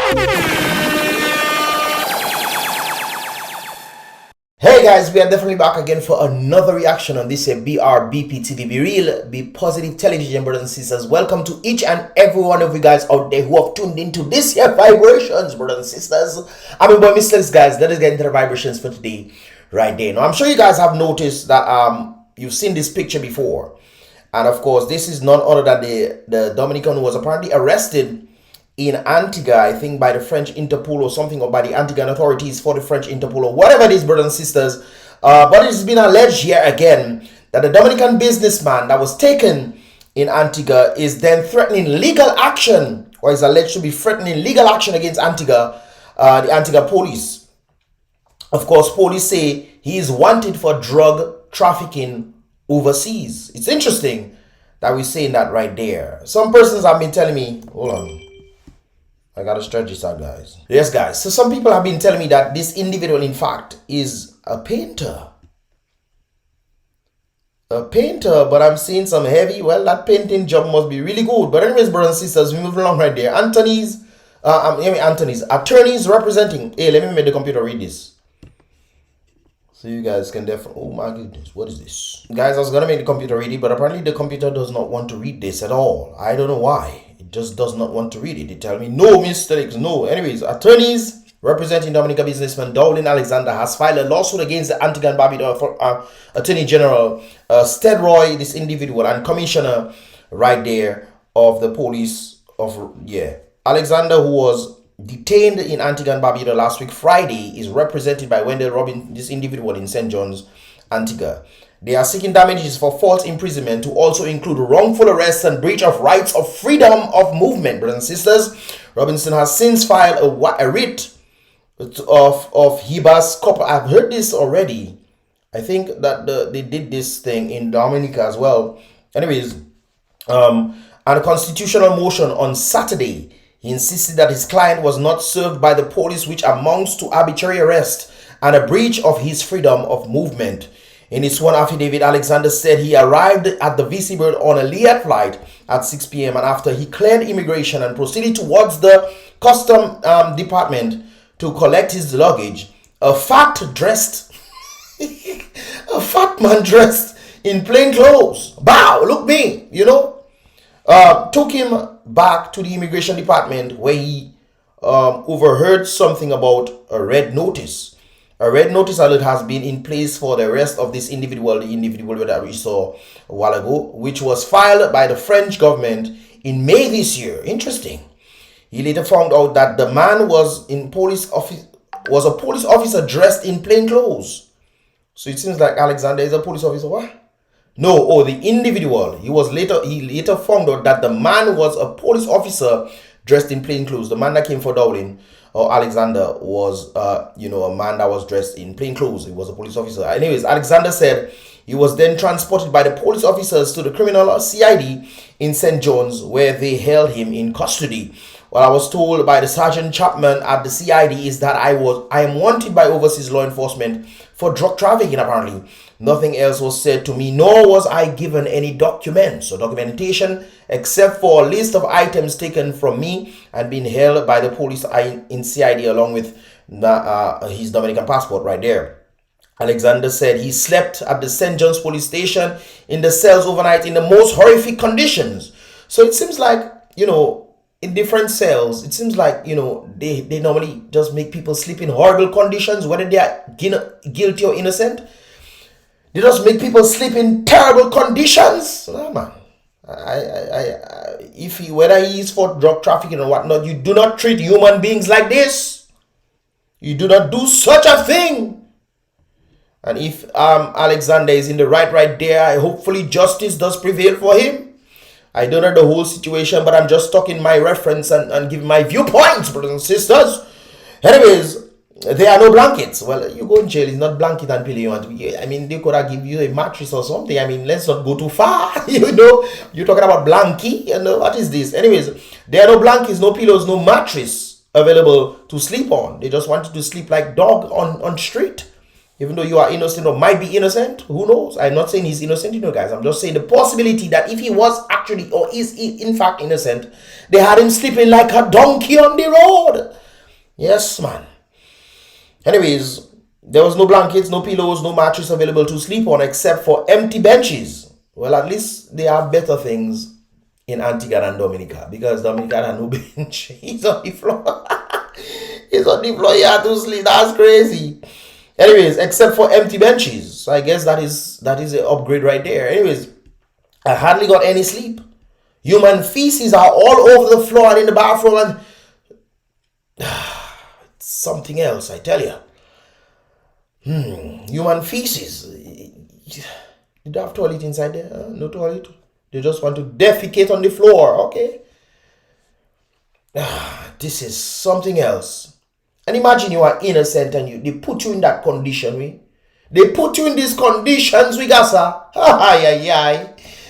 Hey guys, we are definitely back again for another reaction on this BrBpTV. Be real, be positive television, brothers and sisters. Welcome to each and every one of you guys out there who have tuned into this here vibrations, brothers and sisters. I'm your boy Mr. Guys. Let us get into the vibrations for today right there. Now I'm sure you guys have noticed that you've seen this picture before. And of course, this is none other than the Dominican who was apparently arrested in Antigua, I think by the French Interpol or something, or by the Antiguan authorities for the French Interpol or whatever it is, brothers and sisters. But it has been alleged here again that the Dominican businessman that was taken in Antigua is then threatening legal action, or is alleged to be threatening legal action against Antigua, the Antigua police. Of course, police say he is wanted for drug trafficking overseas. It's interesting that we're saying that right there. Some persons have been telling me, hold on, I gotta stretch this out, guys. Yes, guys. So some people have been telling me that this individual, in fact, is a painter. A painter, but I'm seeing some heavy. Well, that painting job must be really good. But anyways, brothers and sisters, we move along right there. Attorneys representing. Hey, let me make the computer read this. So you guys can definitely. Oh my goodness, what is this? Guys, I was gonna make the computer read it, but apparently the computer does not want to read this at all. I don't know why. It just does not want to read it. They tell me no mistakes, no. Anyways, attorneys representing Dominican businessman Dowling Alexander has filed a lawsuit against the Antigua and Barbuda Attorney General Stedroy, this individual, and Commissioner right there of the police of Alexander, who was detained in Antigua and Barbuda last week Friday, is represented by Wendell Robin, this individual in St. John's, Antigua. They are seeking damages for false imprisonment to also include wrongful arrest and breach of rights of freedom of movement, brothers and sisters. Robinson has since filed a writ of habeas corpus. I've heard this already. I think that they did this thing in Dominica as well. Anyways, and a constitutional motion on Saturday. He insisted that his client was not served by the police, which amounts to arbitrary arrest and a breach of his freedom of movement. In his sworn affidavit, Alexander said he arrived at the VC Bird on a Liat flight at 6 p.m. and after he cleared immigration and proceeded towards the custom department to collect his luggage, a fat man dressed in plain clothes, bow, look me, took him back to the immigration department where he overheard something about a red notice. A red notice alert has been in place for the arrest of this individual, the individual that we saw a while ago, which was filed by the French government in May this year. Interesting. He later found out that the man was a police officer dressed in plain clothes. So it seems like Alexander is a police officer. What? No, the individual. He later found out that the man was a police officer dressed in plain clothes. The man that came for Dowling, or Alexander, was a man that was dressed in plain clothes. He was a police officer. Anyways, Alexander said he was then transported by the police officers to the criminal CID in St. John's, where they held him in custody. What I was told by the Sergeant Chapman at the CID is that I am wanted by overseas law enforcement for drug trafficking, apparently. Nothing else was said to me, nor was I given any documents or documentation except for a list of items taken from me and being held by the police in CID along with his Dominican passport right there. Alexander said he slept at the St. John's police station in the cells overnight in the most horrific conditions. So it seems like, in different cells, it seems like, they normally just make people sleep in horrible conditions, whether they are guilty or innocent. They just make people sleep in terrible conditions. No, man. Whether he is for drug trafficking or whatnot, you do not treat human beings like this. You do not do such a thing. And if Alexander is in the right there, hopefully justice does prevail for him. I don't know the whole situation, but I'm just talking my reference and giving my viewpoints, brothers and sisters. Anyways, there are no blankets. Well, you go in jail, it's not blanket and pillow you want to be. I mean, they could have given you a mattress or something. I mean, let's not go too far. You're talking about blankie. What is this? Anyways, there are no blankets, no pillows, no mattress available to sleep on. They just want you to sleep like dog on street. Even though you are innocent or might be innocent, who knows? I'm not saying he's innocent, guys. I'm just saying the possibility that if he was actually or is in fact innocent, they had him sleeping like a donkey on the road. Yes, man. Anyways, there was no blankets, no pillows, no mattress available to sleep on except for empty benches. Well, at least they have better things in Antigua and Dominica, because Dominica had no bench. He's on the floor. He's on the floor. He had to sleep. That's crazy. Anyways, except for empty benches. So I guess that is an upgrade right there. Anyways, I hardly got any sleep. Human feces are all over the floor and in the bathroom, and something else, I tell you. Human feces. You don't have toilet inside there? No toilet. They just want to defecate on the floor. Okay. This is something else. And imagine you are innocent and they put you in that condition. They put you in these conditions, Gasa.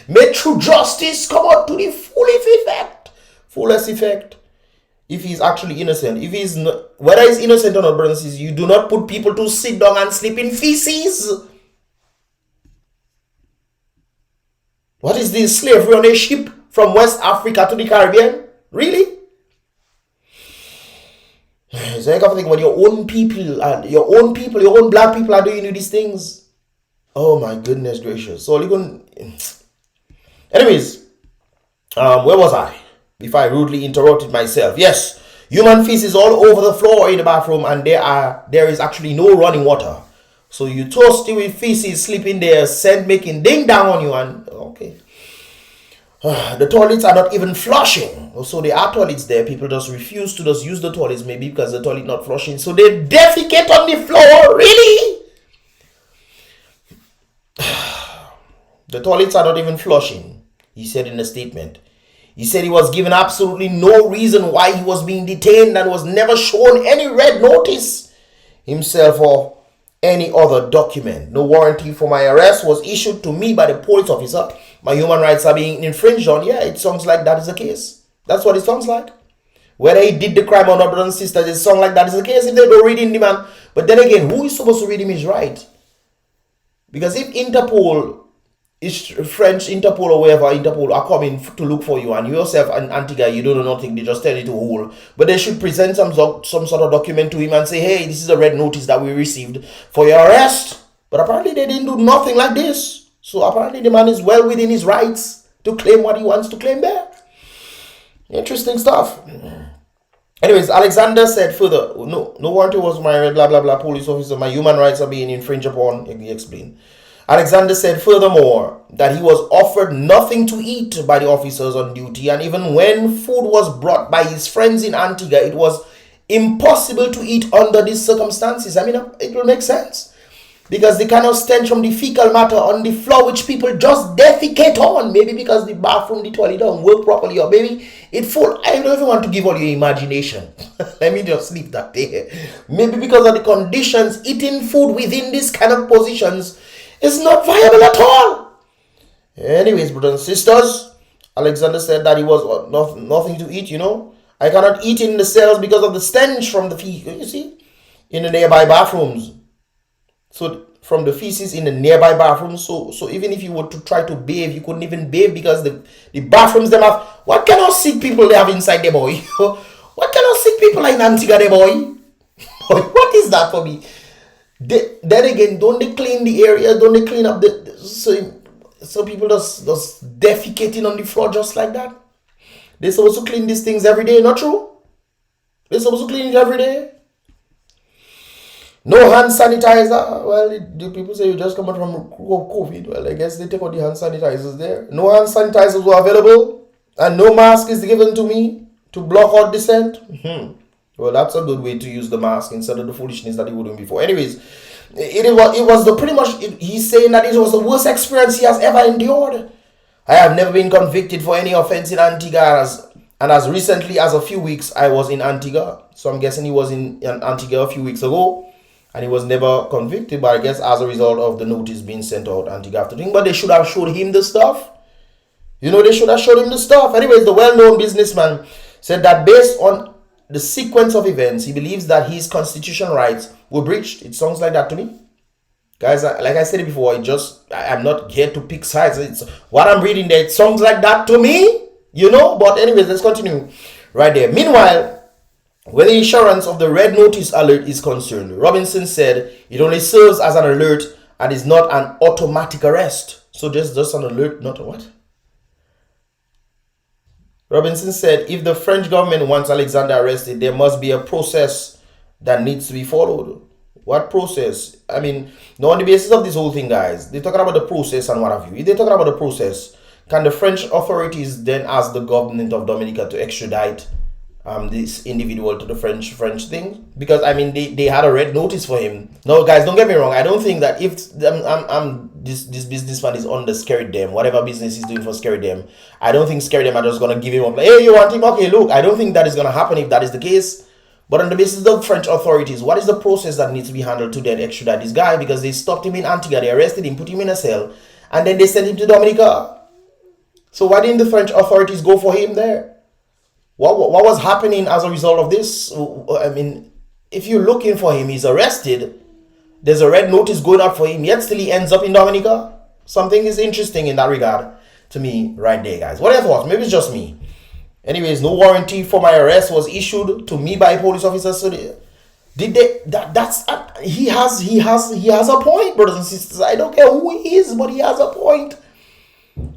May true justice come out to the fullest effect. If he's actually innocent. If he's not, whether he's innocent or not, brothers, you do not put people to sit down and sleep in feces. What is this, slavery on a ship from West Africa to the Caribbean? Really? So you have to think about your own people, and your own black people are doing these things. Oh my goodness gracious. So anyways, where was I? Before I rudely interrupted myself. Yes, human feces all over the floor in the bathroom, and there is actually no running water. So you toasty with feces, sleeping there, scent making ding dong on you, and okay. The toilets are not even flushing. So there are toilets there. People just refuse to just use the toilets, maybe because the toilet not flushing. So they defecate on the floor. Really? The toilets are not even flushing, he said in a statement. He said he was given absolutely no reason why he was being detained and was never shown any red notice himself or any other document. No warranty for my arrest was issued to me by the police officer. My human rights are being infringed on. Yeah, it sounds like that is the case. That's what it sounds like. Whether he did the crime or not, brothers and sisters, it sounds like that is the case if they don't read him, the man. But then again, who is supposed to read him is right. Because if Interpol, is French Interpol or wherever Interpol are coming to look for you, and you yourself an Antigua, you don't know nothing, they just tell you to hold. But they should present some sort of document to him and say, hey, this is a red notice that we received for your arrest. But apparently they didn't do nothing like this. So apparently the man is well within his rights to claim what he wants to claim there. Interesting stuff. Anyways, Alexander said further, no warranty was my blah blah blah police officer. My human rights are being infringed upon. He explained. Alexander said furthermore that he was offered nothing to eat by the officers on duty, and even when food was brought by his friends in Antigua, it was impossible to eat under these circumstances. I mean, it will make sense. Because the kind of stench from the fecal matter on the floor, which people just defecate on, maybe because the bathroom, the toilet don't work properly, or maybe it full. I don't even want to give all your imagination. Let me just leave that there. Maybe because of the conditions, eating food within these kind of positions is not viable at all. Anyways, brothers and sisters, Alexander said that he was nothing to eat, I cannot eat in the cells because of the stench from the fecal, you see, in the nearby bathrooms. So from the feces in the nearby bathrooms, so even if you were to try to bathe, you couldn't even bathe because the bathrooms them have. What kind of sick people they have inside there, boy? What kind of sick people are in Antigua there, boy? What is that for me? Then again, don't they clean the area? Don't they clean up so people just defecating on the floor just like that? They're supposed to clean these things every day, not true? They're supposed to clean it every day. No hand sanitizer. Well, the people say you just come out from COVID. Well, I guess they take out the hand sanitizers there. No hand sanitizers were available, and no mask is given to me to block out the scent. Well, that's a good way to use the mask instead of the foolishness that he was doing before. Anyways, he's saying that it was the worst experience he has ever endured. I have never been convicted for any offense in Antigua, and as recently as a few weeks, I was in Antigua. So I'm guessing he was in Antigua a few weeks ago. And he was never convicted, but I guess as a result of the notice being sent out, Antigua after thing. But they should have showed him the stuff. They should have showed him the stuff. Anyways, the well-known businessman said that based on the sequence of events, he believes that his constitutional rights were breached. It sounds like that to me. Guys, like I said before, I'm not here to pick sides. It's what I'm reading there. It sounds like that to me, But anyways, let's continue right there. Meanwhile, Where the insurance of the red notice alert is concerned, Robinson said it only serves as an alert and is not an automatic arrest. So just an alert, not a what? Robinson said if the French government wants Alexander arrested, there must be a process that needs to be followed. What process? I mean, now on the basis of this whole thing, guys, they're talking about the process and what have you. If they're talking about the process, can the French authorities then ask the government of Dominica to extradite this individual to the French thing? Because I mean, they had a red notice for him. No, guys, don't get me wrong. I don't think that if this businessman is on the Scary Dem, whatever business he's doing for Scary Dem, I don't think Scary Dem are just gonna give him up like, hey, you want him? Okay, look, I don't think that is gonna happen if that is the case. But on the basis of French authorities, what is the process that needs to be handled to then extradite this guy? Because they stopped him in Antigua, they arrested him, put him in a cell, and then they sent him to Dominica. So why didn't the French authorities go for him there? What was happening as a result of this? I mean, if you're looking for him, he's arrested. There's a red notice going out for him, yet still he ends up in Dominica. Something is interesting in that regard to me right there, guys. What are your thoughts? Maybe it's just me. Anyways, no warranty for my arrest was issued to me by police officers. So did they? He has a point, brothers and sisters. I don't care who he is, but he has a point.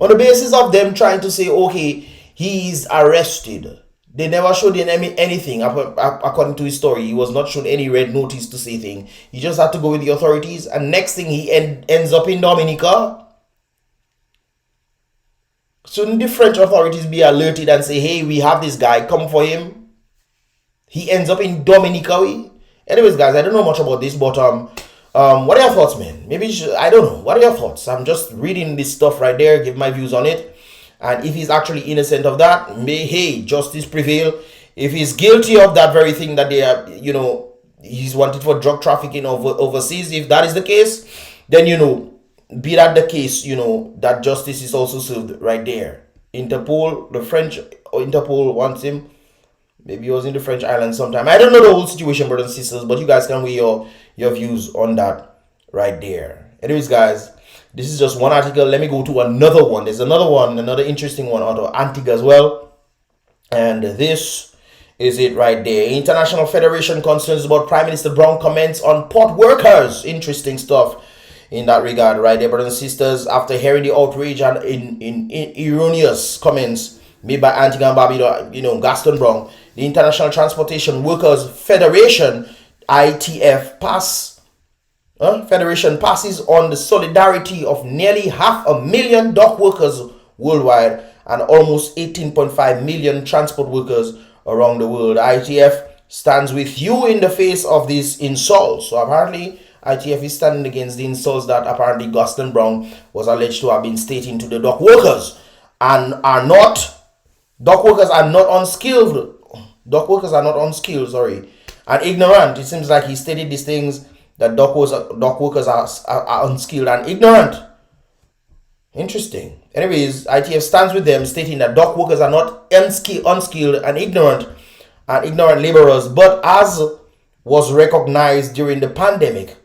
On the basis of them trying to say, okay, he's arrested. They never showed him anything according to his story. He was not shown any red notice to say thing. He just had to go with the authorities, and next thing he ends up in Dominica. Shouldn't the French authorities be alerted and say, hey, we have this guy, come for him? He ends up in Dominica. Anyways, guys, I don't know much about this, but what are your thoughts, man? Maybe I don't know. What are your thoughts? I'm just reading this stuff right there, give my views on it. And if he's actually innocent of that, may, hey, justice prevail. If he's guilty of that very thing that they are, he's wanted for drug trafficking overseas, if that is the case, then, be that the case, that justice is also served right there. Interpol, the French Interpol wants him. Maybe he was in the French islands sometime. I don't know the whole situation, brothers and sisters, but you guys can weigh your views on that right there. Anyways, guys, this is just one article. Let me go to another one. There's another one, another interesting one out of Antigua as well. And this is it right there. International Federation concerns about Prime Minister Browne comments on port workers. Interesting stuff in that regard right there, brothers and sisters. After hearing the outrage and in erroneous comments made by Antigua and Barbuda, Gaston Browne, the International Transportation Workers Federation, ITF, Federation passes on the solidarity of nearly 500,000 dock workers worldwide and almost 18.5 million transport workers around the world. ITF stands with you in the face of these insults. So apparently, ITF is standing against the insults that apparently Gaston Browne was alleged to have been stating to the dock workers, and dock workers are not unskilled. Dock workers are not unskilled, and ignorant. It seems like he stated these things that dock workers are unskilled and ignorant. Interesting. Anyways, ITF stands with them, stating that dock workers are not unskilled and ignorant laborers, but as was recognized during the pandemic,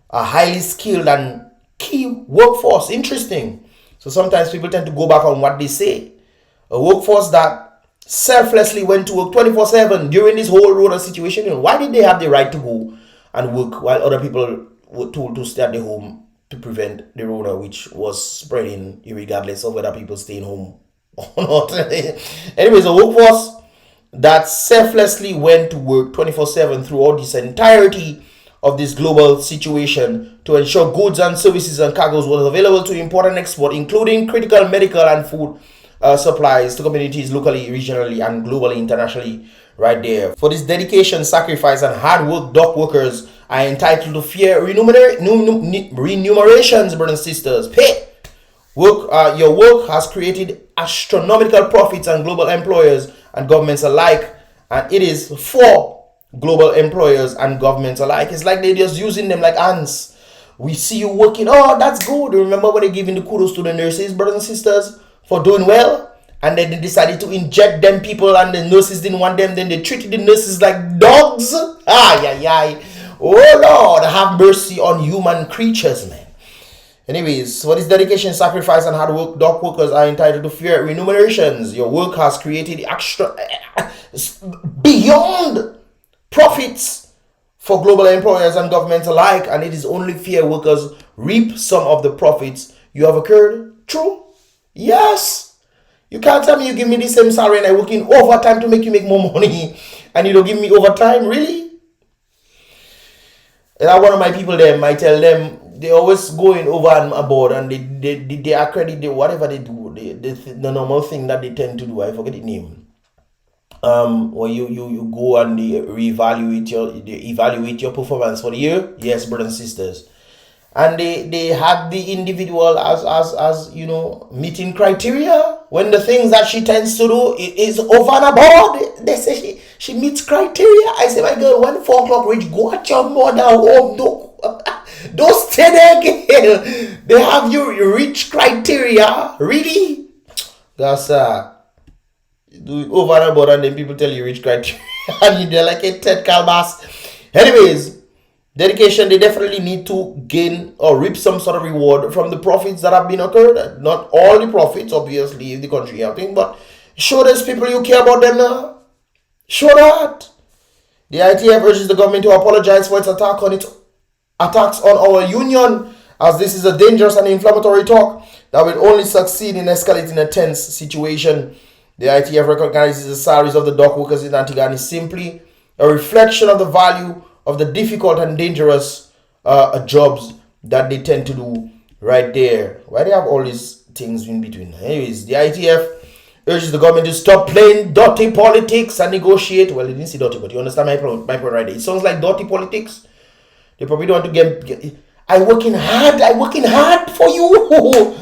a highly skilled and key workforce. Interesting. So sometimes people tend to go back on what they say. A workforce that selflessly went to work 24/7 during this whole Rona situation. Why did they have the right to go and work while other people were told to stay at the home to prevent the Rona, which was spreading regardless of whether people staying home or not? Anyways, a workforce that selflessly went to work 24/7 throughout this entirety of this global situation to ensure goods and services and cargoes were available to import and export, including critical medical and food supplies to communities locally, regionally, and globally, internationally, right there. For this dedication, sacrifice, and hard work, dock workers are entitled to fair remunerations, brothers and sisters. Pay! Your work has created astronomical profits and global employers and governments alike, and it is for global employers and governments alike. It's like they're just using them like ants. We see you working. Oh, that's good. Remember when they're giving the kudos to the nurses, brothers and sisters, for doing well? And then they decided to inject them people, and the nurses didn't want them. Then they treated the nurses like dogs. Oh, Lord, have mercy on human creatures, man. Anyways, for this dedication, sacrifice, and hard work, dock workers are entitled to fair remunerations. Your work has created extra beyond profits for global employers and governments alike, and it is only fair workers reap some of the profits you have occurred. True? Yes. You can't tell me you give me the same salary and I work in overtime to make you make more money and you don't give me overtime? Really? And one of my people there might tell them they always going over and aboard and they accredit whatever they do, the normal thing that they tend to do. I forget the name. Where you go and they evaluate your performance for the year. Yes, brothers and sisters. And they had the individual as you know, meeting criteria. When the things that she tends to do is over and above, they say she meets criteria. I say, my girl, when 4 o'clock reach, go at your mother home. Don't stay there again. They have you reach criteria. Really? That's do it over and above, and then people tell you reach criteria and they're like a Ted Calbas. Anyways, dedication, they definitely need to gain or reap some sort of reward from the profits that have been occurred. Not all the profits, obviously, if the country helping, but show those people you care about them now. Show that. The ITF urges the government to apologize for its attacks on our union, as this is a dangerous and inflammatory talk that will only succeed in escalating a tense situation. The ITF recognizes the salaries of the dock workers in Antigua and is simply a reflection of the value of the difficult and dangerous jobs that they tend to do right there. Why they have all these things in between? Anyways, the ITF urges the government to stop playing dirty politics and negotiate. Well, they didn't say dirty, but you understand my point right there. It sounds like dirty politics. They probably don't want to get I'm working hard for you.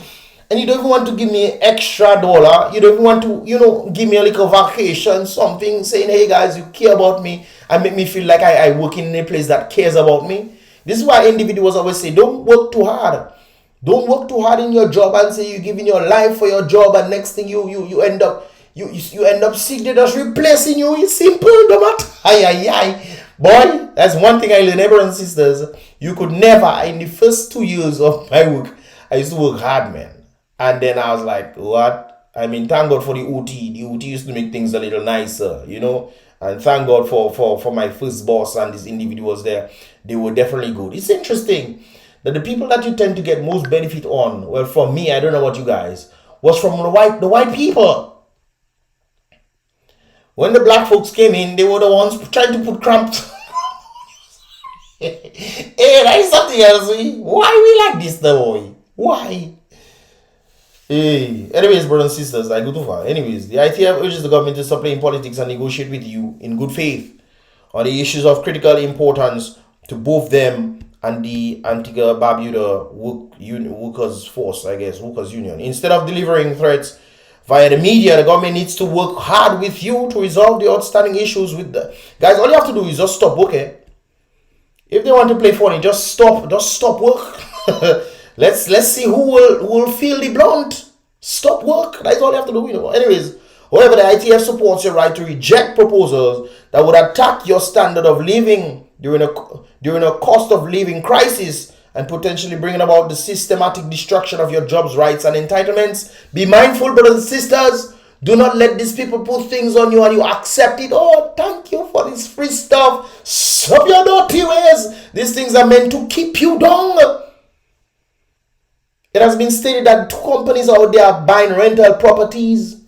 And you don't even want to give me extra dollar. You don't even want to, you know, give me a little vacation, something, saying, hey guys, you care about me and make me feel like I work in a place that cares about me. This is why individuals always say, don't work too hard. Don't work too hard in your job and say you're giving your life for your job, and next thing you end up sick. They're just replacing you. It's simple, no matter. Boy, that's one thing I learned, brothers and sisters. You could never, in the first 2 years of my work, I used to work hard, man. And then I was like, what? I mean, thank God for the OT. The OT used to make things a little nicer, you know. And thank God for my first boss and these individuals there. They were definitely good. It's interesting that the people that you tend to get most benefit on, well, for me, I don't know what you guys, was from the white people. When the black folks came in, they were the ones trying to put cramps. Hey, that is something else. Why we like this, the boy? Why? Hey. Anyways, brothers and sisters, I go too far. Anyways, the ITF urges the government to stop playing politics and negotiate with you in good faith on the issues of critical importance to both them and the Antigua Barbuda workers force, workers union. Instead of delivering threats via the media, the government needs to work hard with you to resolve the outstanding issues with the guys. All you have to do is just stop working. If they want to play funny, just stop work. Let's see who will feel the blunt. Stop work. That's all you have to do, you know. Anyways, however, the ITF supports your right to reject proposals that would attack your standard of living during a cost of living crisis and potentially bringing about the systematic destruction of your jobs, rights, and entitlements. Be mindful, brothers and sisters. Do not let these people put things on you and you accept it. Oh, thank you for this free stuff. Stop your dirty ways. These things are meant to keep you down. It has been stated that 2 companies out there are buying rental properties.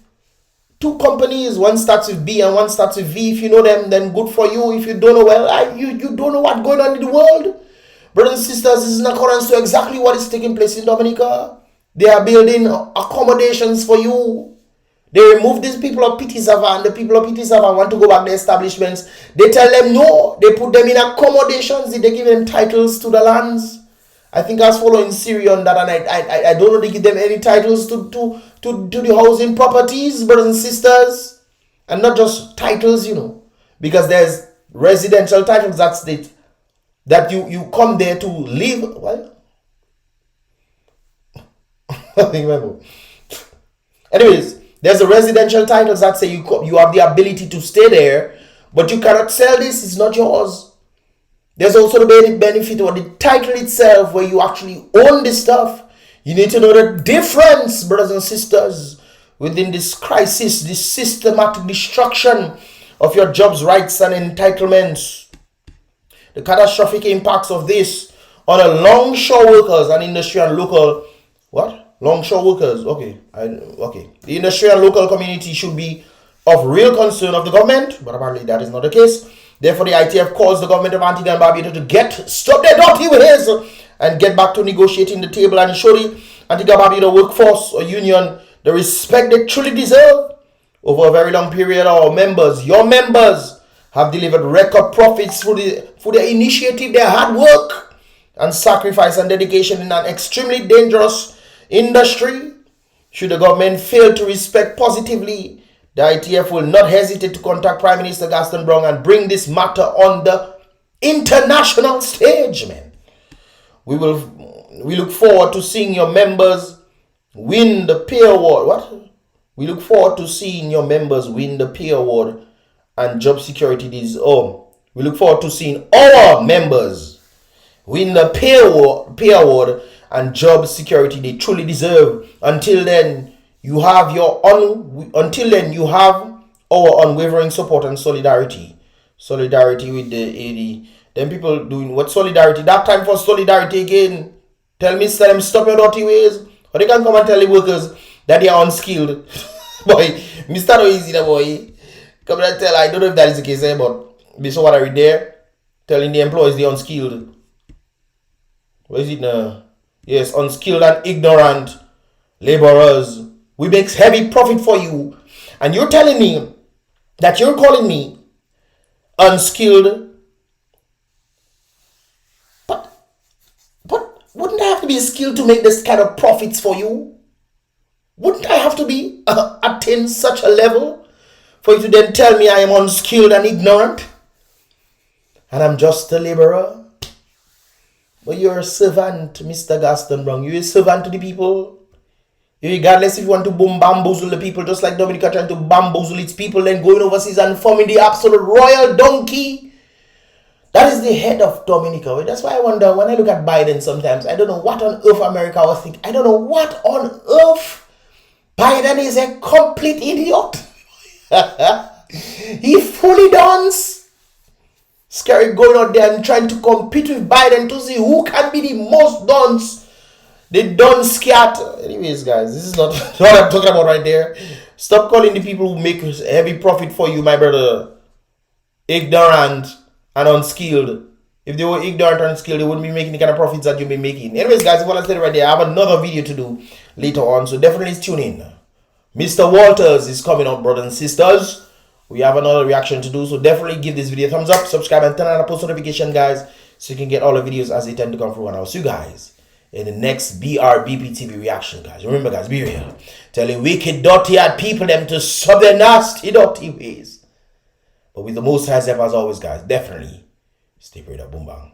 2 companies, one starts with B and one starts with V. If you know them, then good for you. If you don't know, well, you don't know what's going on in the world. Brothers and sisters, this is in accordance to exactly what is taking place in Dominica. They are building accommodations for you. They remove these people of Pitisava, and the people of Pitisava want to go back to the establishments. They tell them no. They put them in accommodations. They give them titles to the lands. I think I was following Syria on that, and I don't know they give them any titles to the housing properties, brothers and sisters, and not just titles, you know, because there's residential titles that state that you come there to live. Well, anyways, there's a residential titles that say you have the ability to stay there, but you cannot sell this. It's not yours. There's also the benefit of the title itself, where you actually own this stuff. You need to know the difference, brothers and sisters, within this crisis, this systematic destruction of your jobs, rights, and entitlements. The catastrophic impacts of this on the longshore workers and industry and local, what? Longshore workers, okay. Okay. The industry and local community should be of real concern of the government, but apparently that is not the case. Therefore, the ITF calls the government of Antigua and Barbuda to stop their dirty ways and get back to negotiating the table and show the Antigua Barbuda workforce or union the respect they truly deserve. Over a very long period, your members have delivered record profits for their initiative, their hard work and sacrifice and dedication in an extremely dangerous industry. Should the government fail to respect positively, the ITF will not hesitate to contact Prime Minister Gaston Browne and bring this matter on the international stage, man. We look forward to seeing your members win the pay award. What? We look forward to seeing your members win the pay award and job security. We look forward to seeing our members win the pay award and job security they truly deserve. Until then, you have our unwavering support and solidarity. Solidarity with the them people doing what solidarity? That time for solidarity again. Tell them stop your dirty ways. Or they can come and tell the workers that they are unskilled. Boy, Mr. No easy, boy. Come and tell, I don't know if that is the case, but based on what I read there, telling the employees they're unskilled. What is it now? Yes, unskilled and ignorant laborers. We make heavy profit for you. And you're telling me that you're calling me unskilled. But wouldn't I have to be skilled to make this kind of profits for you? Wouldn't I have to be attain such a level for you to then tell me I am unskilled and ignorant? And I'm just a laborer? But you're a servant, Mr. Gaston Browne. You're a servant to the people. Regardless if you want to bamboozle the people, just like Dominica trying to bamboozle its people, then going overseas and forming the absolute royal donkey. That is the head of Dominica. That's why I wonder, when I look at Biden sometimes, I don't know what on earth America was thinking. I don't know what on earth. Biden is a complete idiot. He fully dons. Scary going out there and trying to compete with Biden to see who can be the most dons. The don scat. Anyways, guys, this is not what I'm talking about right there. Stop calling the people who make heavy profit for you, my brother, ignorant and unskilled. If they were ignorant and unskilled, they wouldn't be making the kind of profits that you've been making. Anyways, guys, what I said right there, I have another video to do later on, so definitely tune in. Mr. Walters is coming up, brothers and sisters. We have another reaction to do, so definitely give this video a thumbs up, subscribe, and turn on the post notification, guys, so you can get all the videos as they tend to come through. And I'll see you guys in the next BrBpTV reaction, guys. Remember, guys, be real. Telling wicked, dirty-eyed people them to sub their nasty, dirty ways. But with the most high step as always, guys, definitely stay prayed up. Boom, bang.